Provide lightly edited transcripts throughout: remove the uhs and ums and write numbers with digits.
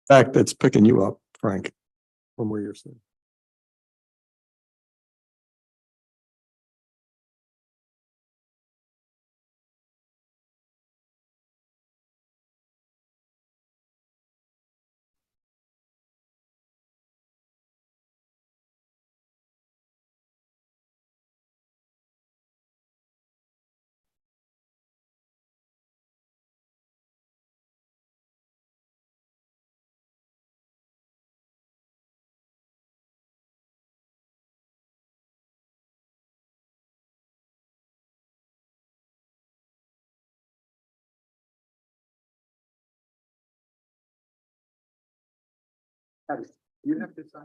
fact, that's picking you up, Frank, from where you're sitting. You have to sign.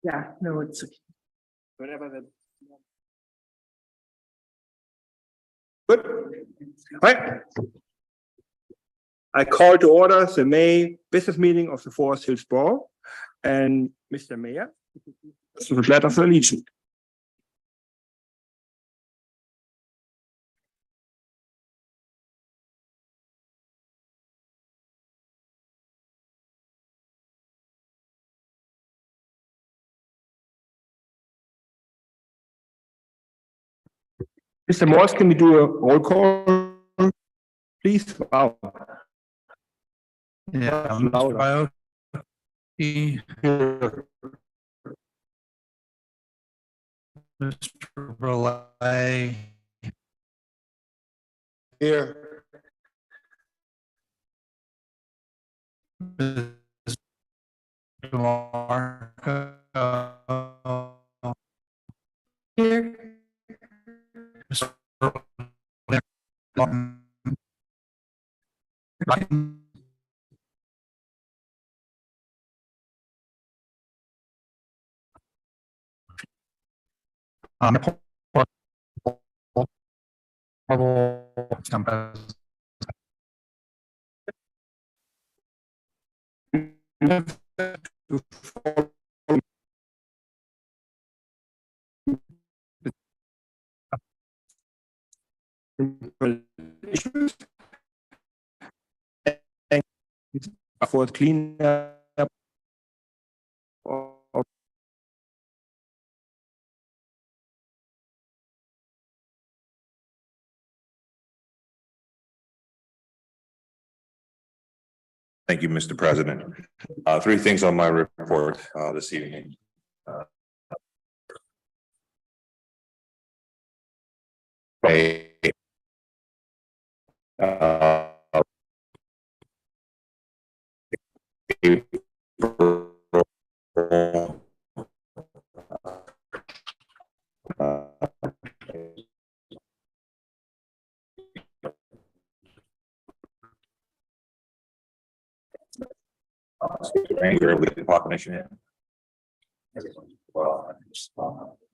Yeah, no, it's. Whatever that. Good. All right. I call to order the May business meeting of the Forest Hills Borough, and Mr. Mayor, this is the pledge of allegiance. Mr. Morris, can we do a roll call, please? Wow. Yeah, Louder. Mr. Mr. Burley, Here. Mr. DeMarco. Here. Mr. For clean up. Thank you, Mr. President. Three things on my report this evening. Anger with the population.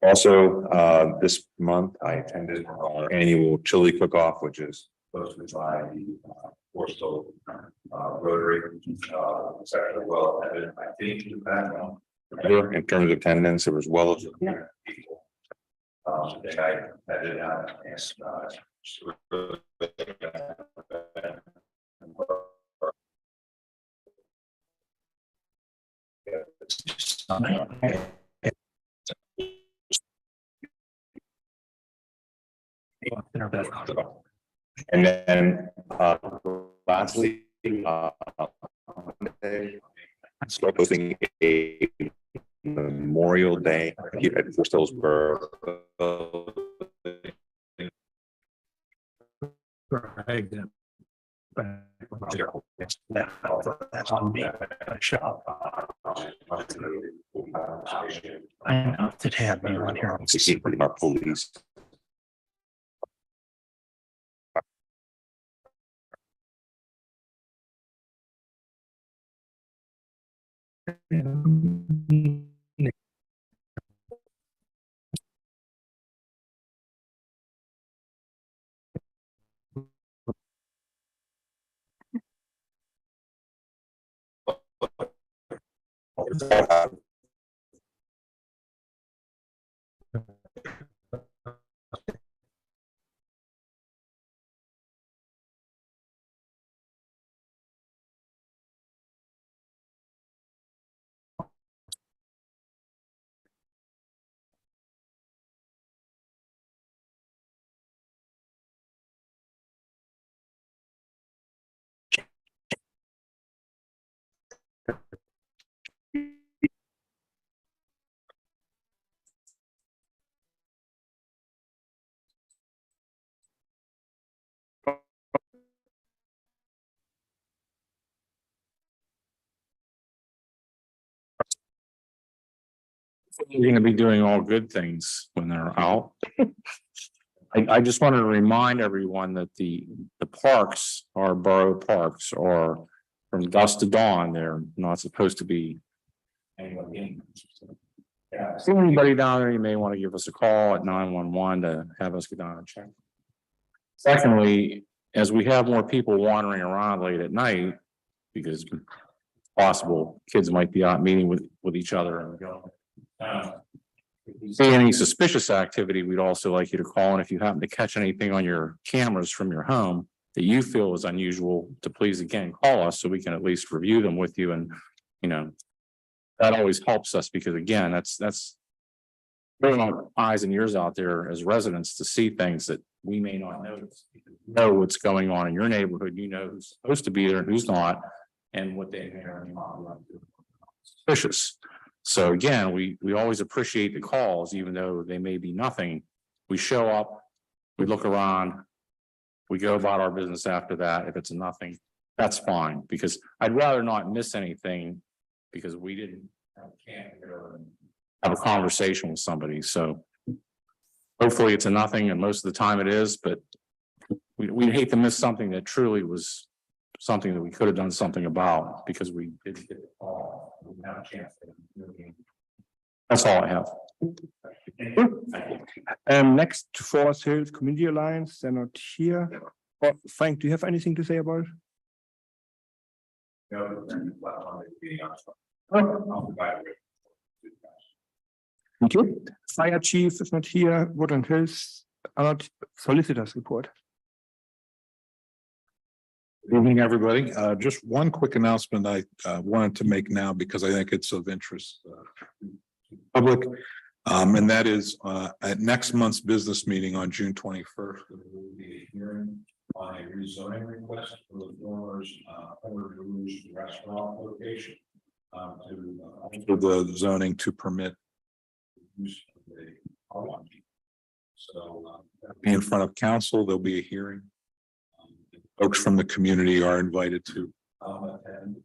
Also, this month I attended our annual chili cook-off, which is hosted by the Forrestal Rotary. Exceptionally well attended. I think in terms of attendance, it was well over 100 people. I did and then lastly, Monday, start hosting a Memorial Day here at Forest Hills Borough. I know it had me on here. Our police. You're gonna be doing all good things when they're out. I just wanted to remind everyone that the parks are borough parks, or from dusk to dawn, they're not supposed to be. Anyone in. Yeah, see anybody down there, you may want to give us a call at 911 to have us go down and check. Secondly, as we have more people wandering around late at night, because it's possible kids might be out meeting with each other and go. If you see any suspicious activity, we'd also like you to call, and if you happen to catch anything on your cameras from your home that you feel is unusual, to please again call us so we can at least review them with you. And that always helps us, because again, that's putting our eyes and ears out there as residents to see things that we may not notice. You know what's going on in your neighborhood, who's supposed to be there and who's not, and what they may or may not be suspicious. So again, we always appreciate the calls, even though they may be nothing. We show up, we look around, we go about our business after that. If it's nothing, that's fine, because I'd rather not miss anything because we didn't have a conversation with somebody. So hopefully it's a nothing, and most of the time it is, but we'd hate to miss something that truly was something that we could have done something about, because we didn't get the call. We didn't have a chance. That's all I have. Next to Forest Hills Community Alliance, they're not here. Oh, Frank, do you have anything to say about it? Thank you. Fire chief is not here. Woodland Hills are not. Solicitors report. Good evening, everybody. Just one quick announcement I wanted to make now, because I think it's of interest to the public. And that is at next month's business meeting on June 21st, there will be a hearing on a rezoning request for the former's Howard Rouge restaurant location to the zoning to permit use of a car wash. So that'll be in front of council. There'll be a hearing. Folks from the community are invited to attend,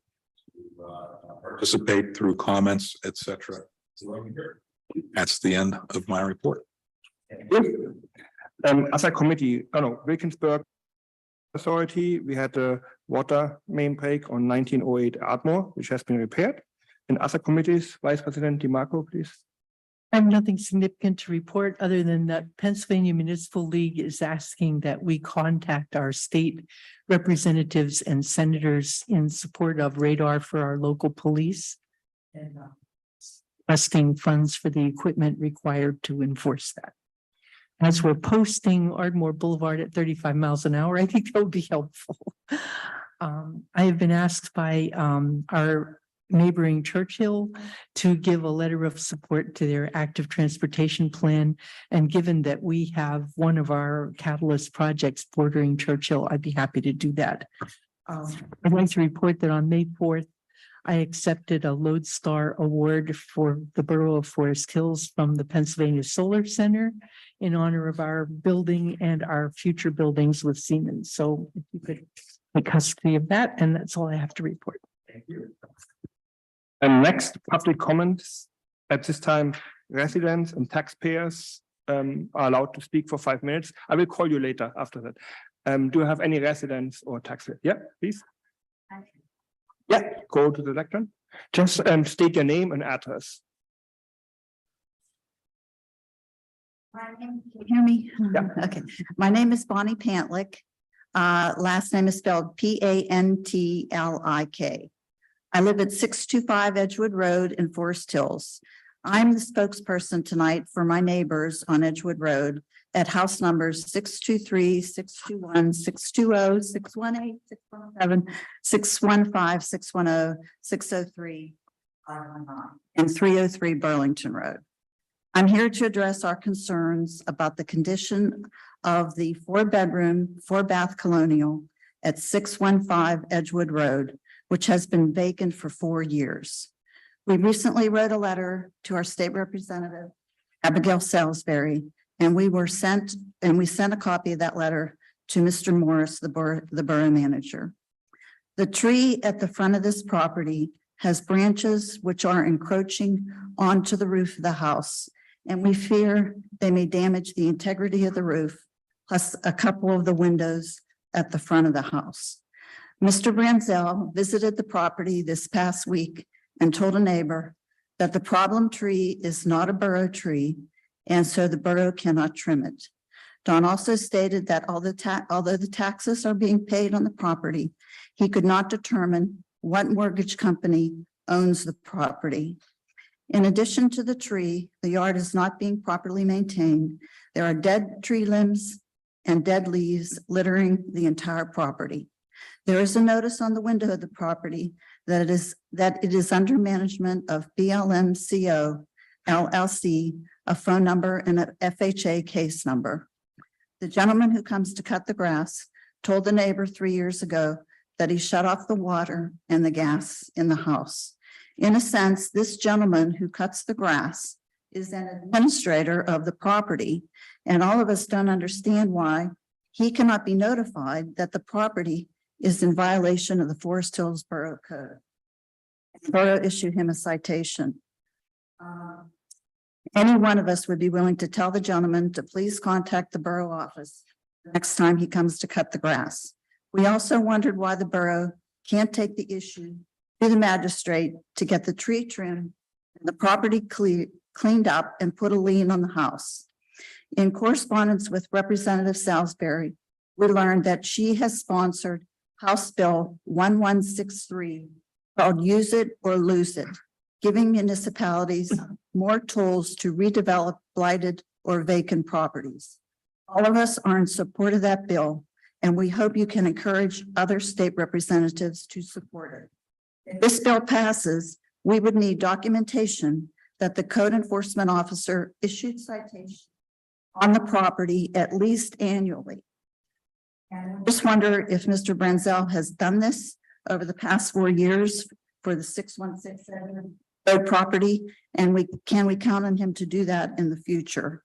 to participate through comments, etc. That's the end of my report. As a committee, Wilkinsburg Authority, we had a water main break on 1908 Ardmore, which has been repaired. And other committees, Vice President DiMarco, please. I have nothing significant to report, other than that Pennsylvania Municipal League is asking that we contact our state representatives and senators in support of radar for our local police, and requesting funds for the equipment required to enforce that. As we're posting Ardmore Boulevard at 35 miles an hour, I think that would be helpful. I have been asked by our neighboring Churchill to give a letter of support to their active transportation plan. And given that we have one of our catalyst projects bordering Churchill, I'd be happy to do that. I'd like to report that on May 4th, I accepted a Lodestar Award for the Borough of Forest Hills from the Pennsylvania Solar Center in honor of our building and our future buildings with Siemens. So if you could take custody of that, and that's all I have to report. Thank you. And next, public comments. At this time, residents and taxpayers are allowed to speak for 5 minutes. I will call you later after that. Do you have any residents or taxpayers? Yeah, please. Yeah, go to the lectern. Just state your name and address. Can you hear me? Yeah. Okay, my name is Bonnie Pantlick. Last name is spelled Pantlik. I live at 625 Edgewood Road in Forest Hills. I'm the spokesperson tonight for my neighbors on Edgewood Road at house numbers 623, 621, 620, 618, 617, 615, 610, 603, and 303 Burlington Road. I'm here to address our concerns about the condition of the 4-bedroom, 4-bath colonial at 615 Edgewood Road, which has been vacant for 4 years. We recently wrote a letter to our state representative, Abigail Salisbury, and we sent a copy of that letter to Mr. Morris, the borough manager. The tree at the front of this property has branches which are encroaching onto the roof of the house, and we fear they may damage the integrity of the roof, plus a couple of the windows at the front of the house. Mr. Branzel visited the property this past week and told a neighbor that the problem tree is not a borough tree, and so the borough cannot trim it. Don also stated that although the taxes are being paid on the property, he could not determine what mortgage company owns the property. In addition to the tree, the yard is not being properly maintained. There are dead tree limbs and dead leaves littering the entire property. There is a notice on the window of the property that it is under management of BLMCO LLC, a phone number and a FHA case number. The gentleman who comes to cut the grass told the neighbor 3 years ago that he shut off the water and the gas in the house. In a sense, this gentleman who cuts the grass is an administrator of the property, and all of us don't understand why he cannot be notified that the property is in violation of the Forest Hills Borough Code. The borough issued him a citation. Any one of us would be willing to tell the gentleman to please contact the borough office next time he comes to cut the grass. We also wondered why the borough can't take the issue to the magistrate to get the tree trimmed and the property cleaned up and put a lien on the house. In correspondence with Representative Salisbury, we learned that she has sponsored House Bill 1163 called Use It or Lose It, giving municipalities more tools to redevelop blighted or vacant properties. All of us are in support of that bill, and we hope you can encourage other state representatives to support it. If this bill passes, we would need documentation that the code enforcement officer issued citation on the property at least annually. And I just wonder if Mr. Branzel has done this over the past 4 years for the 6167 road property, and can we count on him to do that in the future?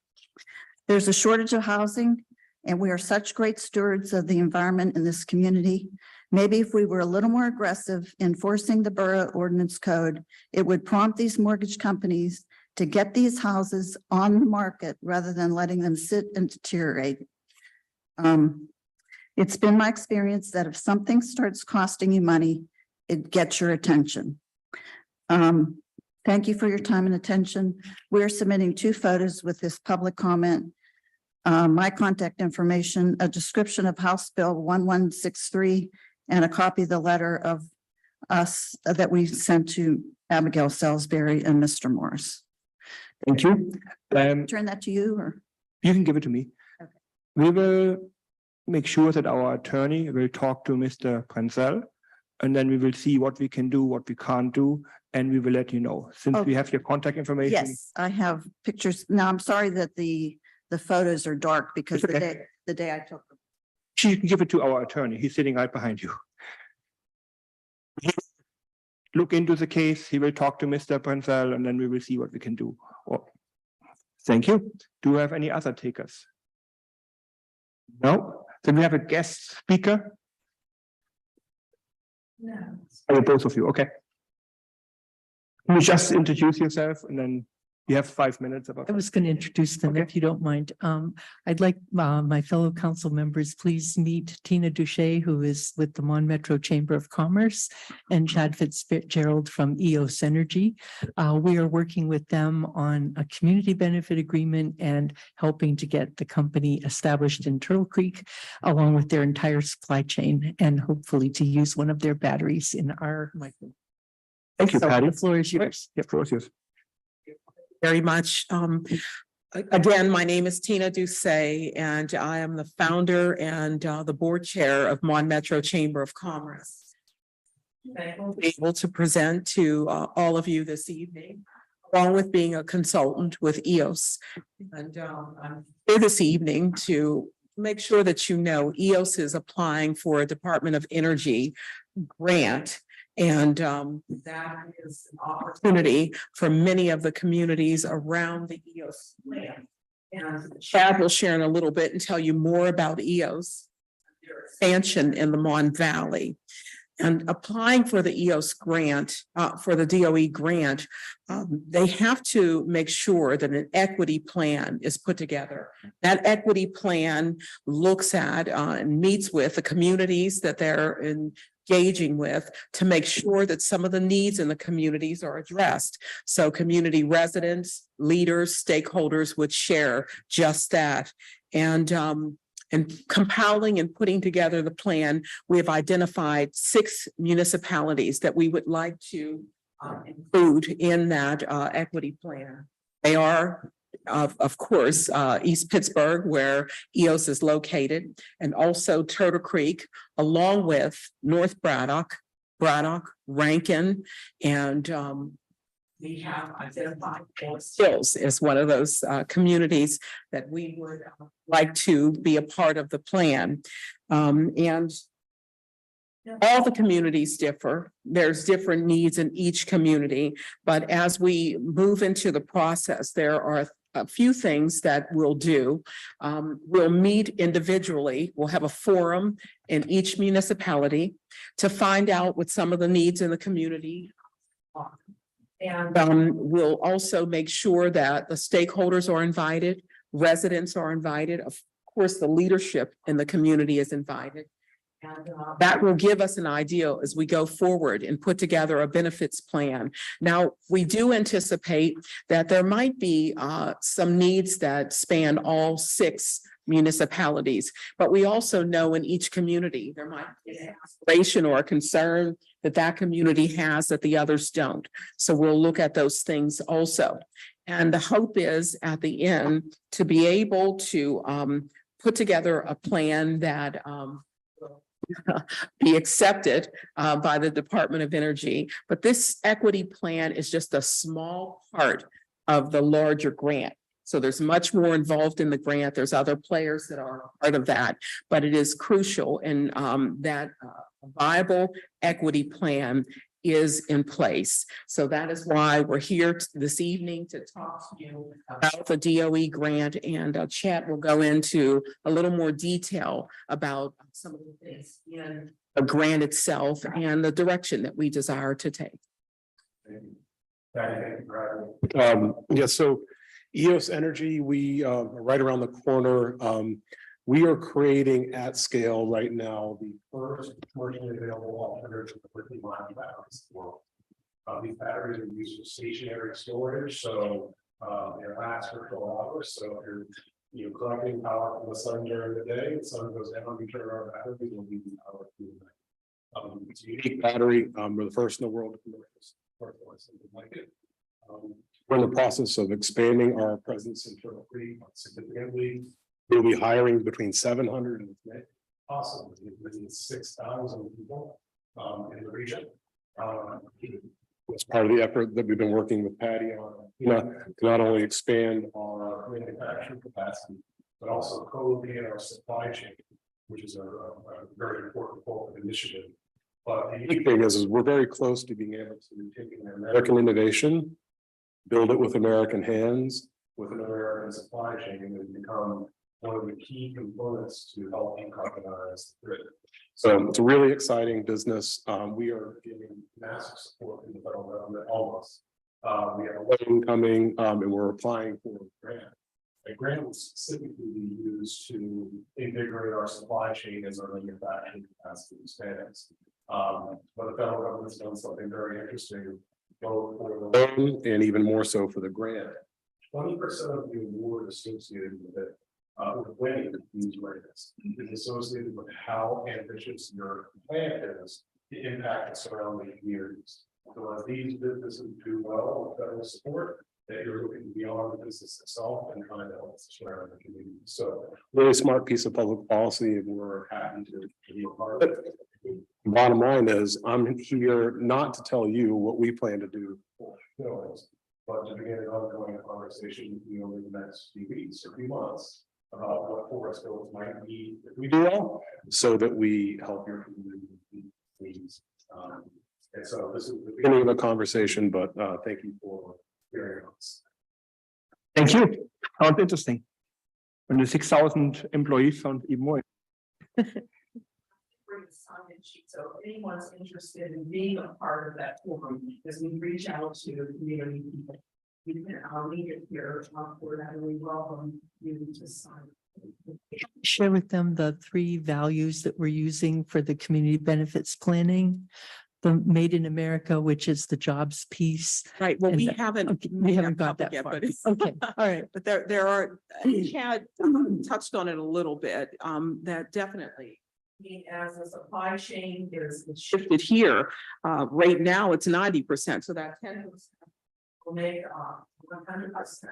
There's a shortage of housing, and we are such great stewards of the environment in this community. Maybe if we were a little more aggressive enforcing the borough ordinance code, it would prompt these mortgage companies to get these houses on the market rather than letting them sit and deteriorate. It's been my experience that if something starts costing you money, it gets your attention. Thank you for your time and attention. We're submitting 2 photos with this public comment. My contact information, a description of House Bill 1163, and a copy of the letter of us that we sent to Abigail Salisbury and Mr. Morris. Thank you. Turn that to you, or? You can give it to me. Okay. We will make sure that our attorney will talk to Mr. Branzel, and then we will see what we can do, what we can't do, and we will let you know. Since we have your contact information. Yes, I have pictures. Now, I'm sorry that the photos are dark because It's okay. the day I took them. She can give it to our attorney. He's sitting right behind you. Look into the case. He will talk to Mr. Branzel, and then we will see what we can do. Oh, thank you. Do you have any other takers? No? Then we have a guest speaker. No. Oh, both of you, okay. Can you just introduce yourself and then you have 5 minutes about. I was going to introduce them if you don't mind. I'd like my fellow council members, please meet Tina Duche, who is with the Mon Metro Chamber of Commerce, and Chad Fitzgerald from EOS Energy. We are working with them on a community benefit agreement and helping to get the company established in Turtle Creek, along with their entire supply chain, and hopefully to use one of their batteries in our micro. Thank you, So Patty. the floor is yours. Yeah, floor is yours. Very much. Again, my name is Tina Duce, and I am the founder and the board chair of Mon Metro Chamber of Commerce. I'm able to present to all of you this evening, along with being a consultant with EOS. And I'm here this evening to make sure that you know EOS is applying for a Department of Energy grant. And that is an opportunity for many of the communities around the EOS land. And Chad will share in a little bit and tell you more about EOS, their expansion in the Mon Valley. And applying for the EOS grant, for the DOE grant, they have to make sure that an equity plan is put together. That equity plan looks at and meets with the communities that they're engaging with to make sure that some of the needs in the communities are addressed. So community residents, leaders, stakeholders would share just that. And compiling and putting together the plan, we have identified 6 municipalities that we would like to include in that equity plan. They are, of course, East Pittsburgh, where EOS is located, and also Turtle Creek, along with North Braddock, Rankin, and we have identified Forest Hills as one of those communities that we would like to be a part of the plan. And all the communities differ. There's different needs in each community, but as we move into the process, there are a few things that we'll do. We'll meet individually. We'll have a forum in each municipality to find out what some of the needs in the community are. And we'll also make sure that the stakeholders are invited, residents are invited. Of course, the leadership in the community is invited. And that will give us an idea as we go forward and put together a benefits plan. Now, we do anticipate that there might be some needs that span all 6 municipalities, but we also know in each community, there might be an aspiration or a concern that that community has that the others don't. So we'll look at those things also. And the hope is at the end to be able to put together a plan that be accepted by the Department of Energy. But this equity plan is just a small part of the larger grant. So there's much more involved in the grant. There's other players that are part of that, but it is crucial in that a viable equity plan is in place. So that is why we're here this evening to talk to you about the DOE grant, and Chad will go into a little more detail about some of the things in the grant itself and the direction that we desire to take. So EOS Energy, we are right around the corner. We are creating at scale right now the first commercially available alternative to the lithium-ion batteries in the world. These batteries are used for stationary storage, so they last for 12 hours. So if you're collecting power from the sun during the day, the sun goes down, you turn on batteries, will be the power through the night. It's a unique battery. We're the first in the world to commercialize something like it. We're in the process of expanding our presence in Turtle Creek significantly. We'll be hiring between 700 and possibly 6,000 people in the region. As part of the effort that we've been working with Patty on, to not only expand our manufacturing capacity, but also co-locate our supply chain, which is a very important corporate initiative. But the unique thing is we're very close to being able to take an American innovation, build it with American hands, with an American supply chain, and become one of the key components to help decarbonize the grid. So it's a really exciting business. We are getting massive support from the federal government, almost. We have a loan coming, and we're applying for a grant. A grant will specifically be used to invigorate our supply chain as our manufacturing capacity expands. But the federal government's done something very interesting, both for the loan and even more so for the grant. 20% of the award associated with it, with winning these grants, is associated with how ambitious your plan is to impact the surrounding communities. So as these businesses do well with federal support, that you're looking beyond the business itself and trying to help the surrounding community. So really smart piece of public policy, and we're happy to be a part of it. Bottom line is, I'm here not to tell you what we plan to do for Hills, but to begin an ongoing conversation with you over the next few weeks or few months about what Forest Hills might be if we do well, so that we help your community needs. And so this is the beginning of a conversation, but thank you for hearing us. Thank you. Sounds interesting. When the 6,000 employees sound even more. the sign-in sheet, so if anyone's interested in being a part of that forum, as we reach out to community people. You can, I'll leave it here, for that, and we welcome you to sign. Share with them the three values that we're using for the community benefits planning. The Made in America, which is the jobs piece. Right, well, And we the- haven't. Okay, we made haven't got public that yet, far. but it's- Okay, all right. But there are, Chad touched on it a little bit, that definitely. I mean, as a supply chain is shifted here, right now it's 90%, so that 10% will make 100%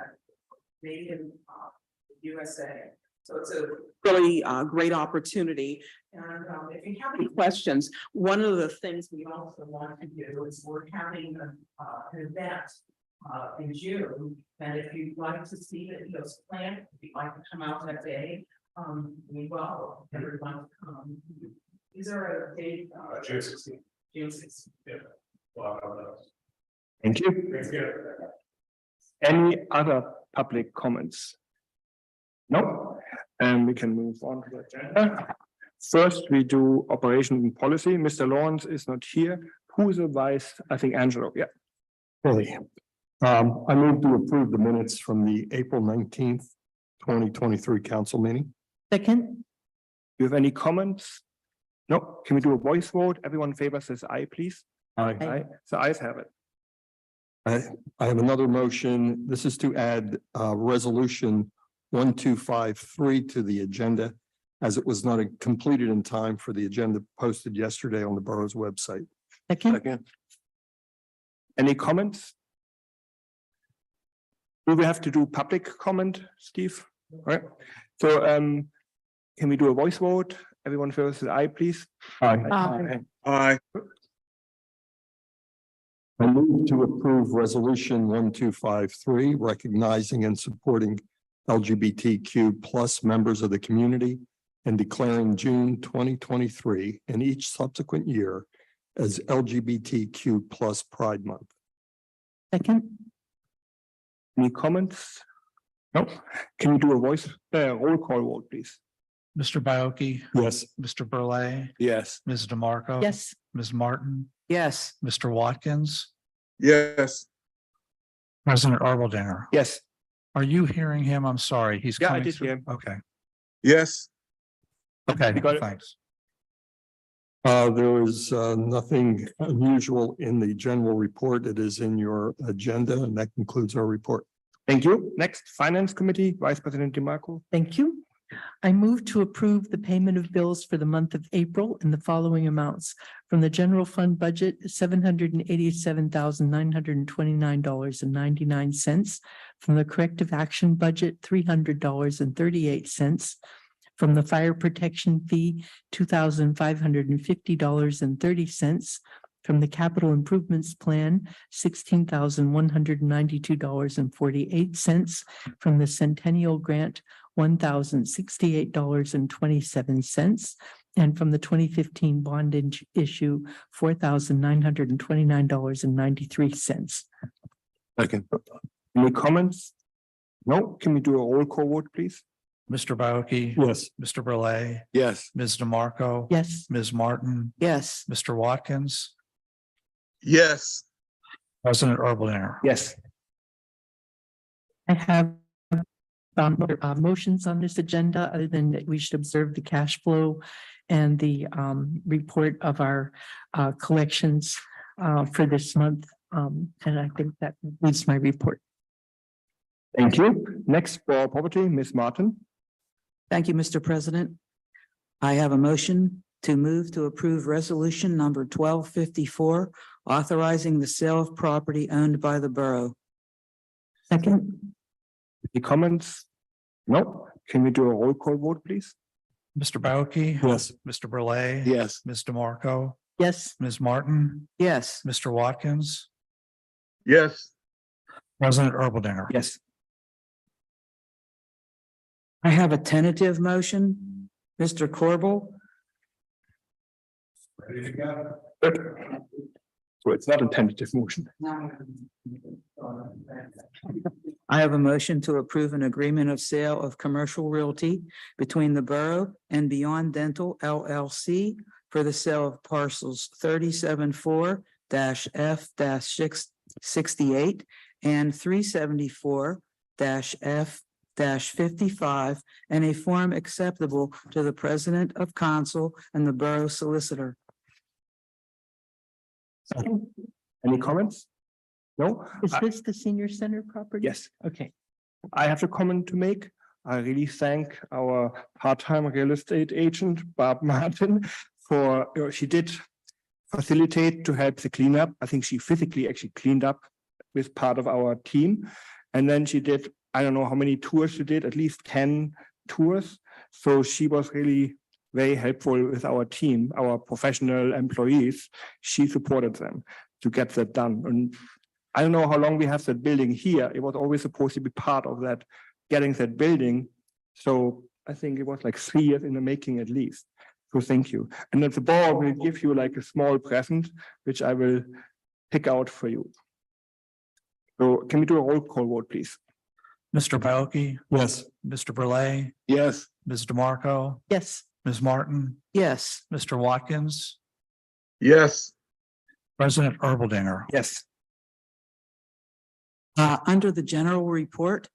made in USA. So it's a really great opportunity. And if you have any questions, one of the things we also want to do is we're having an event in June. And if you'd like to see the EOS plant, if you'd like to come out that day, we welcome everyone to come. These are a date. June 16th. June 16th. Yeah. Well, I don't know. Thank you. Thanks again. Any other public comments? No, and we can move on to the agenda. First, we do operation and policy. Mr. Lawrence is not here. Who is the vice? I think Angelo, yeah. Really. I move to approve the minutes from the April 19th, 2023 council meeting. Second, Do you have any comments? No, can we do a voice vote? Everyone in favor says aye, please. Aye. Aye, so ayes have it. I have another motion. This is to add resolution 1253 to the agenda, as it was not completed in time for the agenda posted yesterday on the borough's website. second, Any comments? Do we have to do public comment, Steve? All right, so can we do a voice vote? Everyone says aye, please. Aye. Aye. I move to approve resolution 1253, recognizing and supporting LGBTQ plus members of the community and declaring June 2023 and each subsequent year as LGBTQ plus Pride Month. second, Any comments? No, can you do a voice, roll call vote, please? Mr. Bioki, Yes. Mr. Burley, Yes. Ms. DeMarco. yes, Ms. Martin, Yes. Mr. Watkins, Yes. President Arbeldinger. Yes. Are you hearing him? I'm sorry, he's Yeah, I coming did through. hear him. Okay, Yes. okay, You got it. thanks. There is nothing unusual in the general report. It is in your agenda, and that concludes our report. Thank you. Next, Finance Committee, Vice President DeMarco. thank you. I move to approve the payment of bills for the month of April in the following amounts. From the general fund budget, $787,929.99. From the corrective action budget, $300.38. From the fire protection fee, $2,550.30. From the capital improvements plan, $16,192.48. From the centennial grant, $1,068.27. And from the 2015 bond issue, $4,929.93. Second. Any comments? No, can we do a roll call vote, please? Mr. Bioki. Yes. Mr. Burley, Yes. Ms. DeMarco. Yes, Ms. Martin, Yes. Mr. Watkins, Yes. President Arbeldinger. Yes. I have motions on this agenda, other than that we should observe the cash flow and the report of our collections for this month. And I think that concludes my report. Thank you. Next, for property, Ms. Martin. Thank you, Mr. President. I have a motion to move to approve resolution number 1254, authorizing the sale of property owned by the borough. Second, Any comments? No, can we do a roll call vote, please? Mr. Bioki. Yes. Mr. Burley. Yes. Ms. DeMarco, yes, Ms. Martin, Yes. Mr. Watkins, Yes. President Arbeldinger. Yes. I have a tentative motion. Mr. Corbel, So it's not a tentative motion. I have a motion to approve an agreement of sale of commercial realty between the borough and Beyond Dental LLC for the sale of parcels 374-F-68 and 374-F-55 in a form acceptable to the President of Council and the Borough Solicitor. Any comments? No? Is this the senior center property? Yes. Okay. I have a comment to make. I really thank our part-time real estate agent, Barb Martin, for, she did facilitate to help the cleanup. I think she physically actually cleaned up with part of our team. And then she did, I don't know how many tours she did, at least 10 tours. So she was really very helpful with our team, our professional employees. She supported them to get that done. And I don't know how long we have that building here. It was always supposed to be part of that, getting that building. So I think it was like 3 years in the making at least. So thank you. And then the board will give you like a small present, which I will pick out for you. So can we do a roll call vote, please? Mr. Pelkey, Yes. Mr. Burley, Yes. Ms. DeMarco, Yes. Ms. Martin, Yes. Mr. Watkins, Yes. President Erbaldinger. Yes. Under the general report,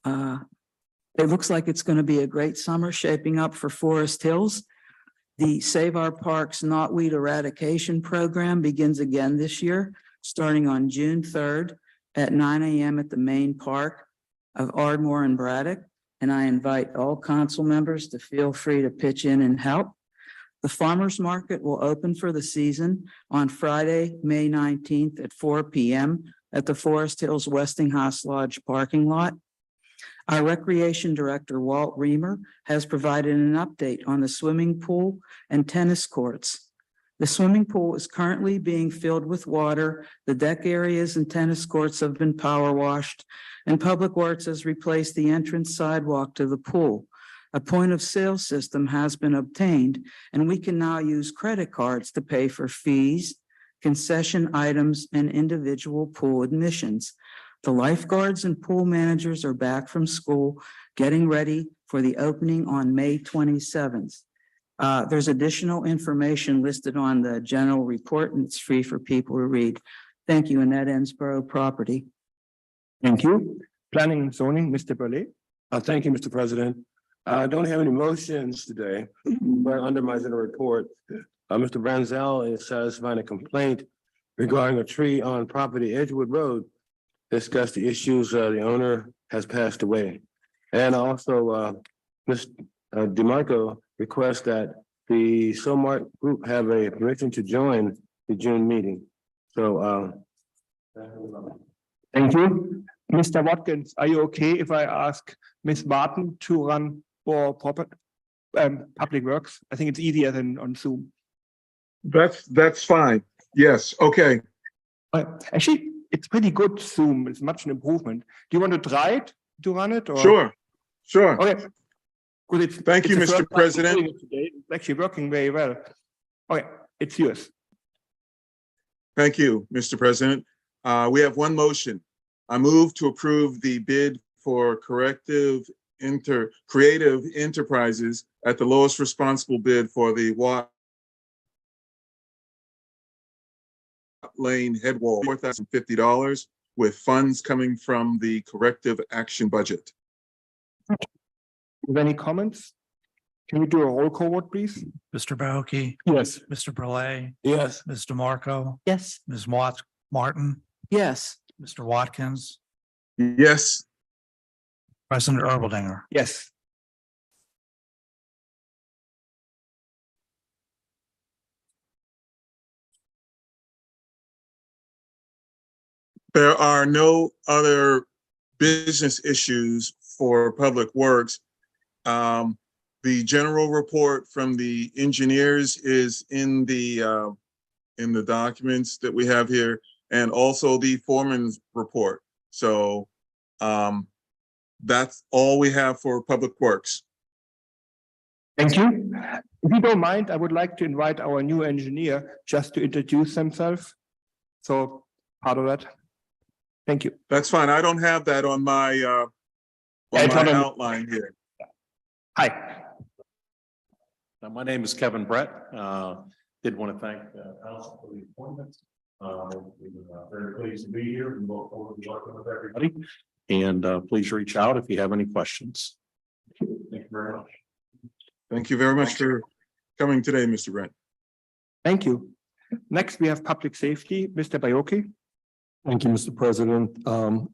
it looks like it's going to be a great summer shaping up for Forest Hills. The Save Our Parks Knotweed Eradication Program begins again this year, starting on June 3rd at 9 a.m. at the main park of Ardmore and Braddock. And I invite all council members to feel free to pitch in and help. The farmers market will open for the season on Friday, May 19th at 4 p.m. at the Forest Hills Westinghouse Lodge parking lot. Our Recreation Director, Walt Reamer, has provided an update on the swimming pool and tennis courts. The swimming pool is currently being filled with water. The deck areas and tennis courts have been power washed, and Public Works has replaced the entrance sidewalk to the pool. A point of sale system has been obtained, and we can now use credit cards to pay for fees, concession items, and individual pool admissions. The lifeguards and pool managers are back from school, getting ready for the opening on May 27th. There's additional information listed on the general report, and it's free for people to read. Thank you, and that ends borough property. Thank you. Planning and zoning, Mr. Burley. Thank you, Mr. President. I don't have any motions today, but under my general report, Mr. Branzel is satisfying a complaint regarding a tree on property Edgewood Road. Discuss the issues, the owner has passed away. And also, Ms. DeMarco requests that the Somart group have a permission to join the June meeting. So, Thank you. Mr. Watkins, are you okay if I ask Ms. Martin to run for public works? I think it's easier than on Zoom. That's fine. Yes, okay. Actually, it's pretty good Zoom. It's much an improvement. Do you want to try it to run it? Or? Sure. Okay. Good. Thank you, the first Mr. time President. doing it today. It's actually working very well. Okay, it's yours. Thank you, Mr. President. We have one motion. I move to approve the bid for Creative Enterprises at the lowest responsible bid for the Watt Lane head wall, $4,050, with funds coming from the corrective action budget. Have any comments? Can we do a roll call vote, please? Mr. Pelkey, Yes. Mr. Burley, yes. Ms. DeMarco, Yes. Ms. Martin, Yes. Mr. Watkins, Yes, President Erbaldinger. Yes. there are no other business issues for Public Works. The general report from the engineers is in the documents that we have here, and also the foreman's report. So that's all we have for Public Works. Thank you. If you don't mind, I would like to invite our new engineer just to introduce himself. So part of that. Thank you. That's fine. I don't have that on my it's not on- outline here. Hi. My name is Kevin Brett. Did want to thank council for the appointment. We're very pleased to be here and look forward to working with everybody. And please reach out if you have any questions. Thank you very much. Thank you very much for coming today, Mr. Brent. Thank you. Next, we have public safety, Mr. Bayoki. Thank you, Mr. President.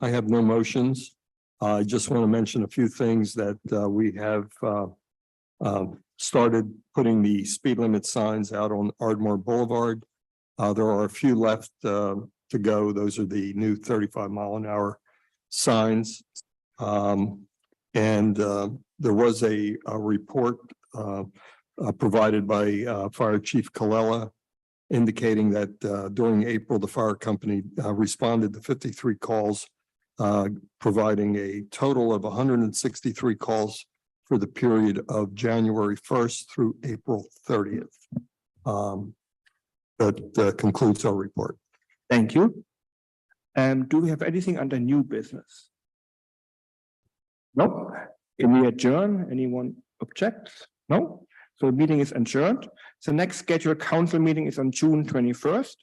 I have no motions. I just want to mention a few things that we have started putting the speed limit signs out on Ardmore Boulevard. There are a few left to go. Those are the new 35-mile-an-hour signs. And there was a report provided by Fire Chief Colella indicating that during April, the fire company responded to 53 calls, providing a total of 163 calls for the period of January 1st through April 30th. That concludes our report. Thank you. Do we have anything under new business? No. Can we adjourn? Anyone objects? No. So the meeting is adjourned. The next scheduled council meeting is on June 21st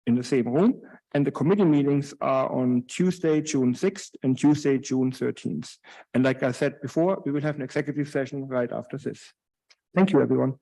in the same room. And the committee meetings are on Tuesday, June 6th and Tuesday, June 13th. And like I said before, we will have an executive session right after this. Thank you, everyone.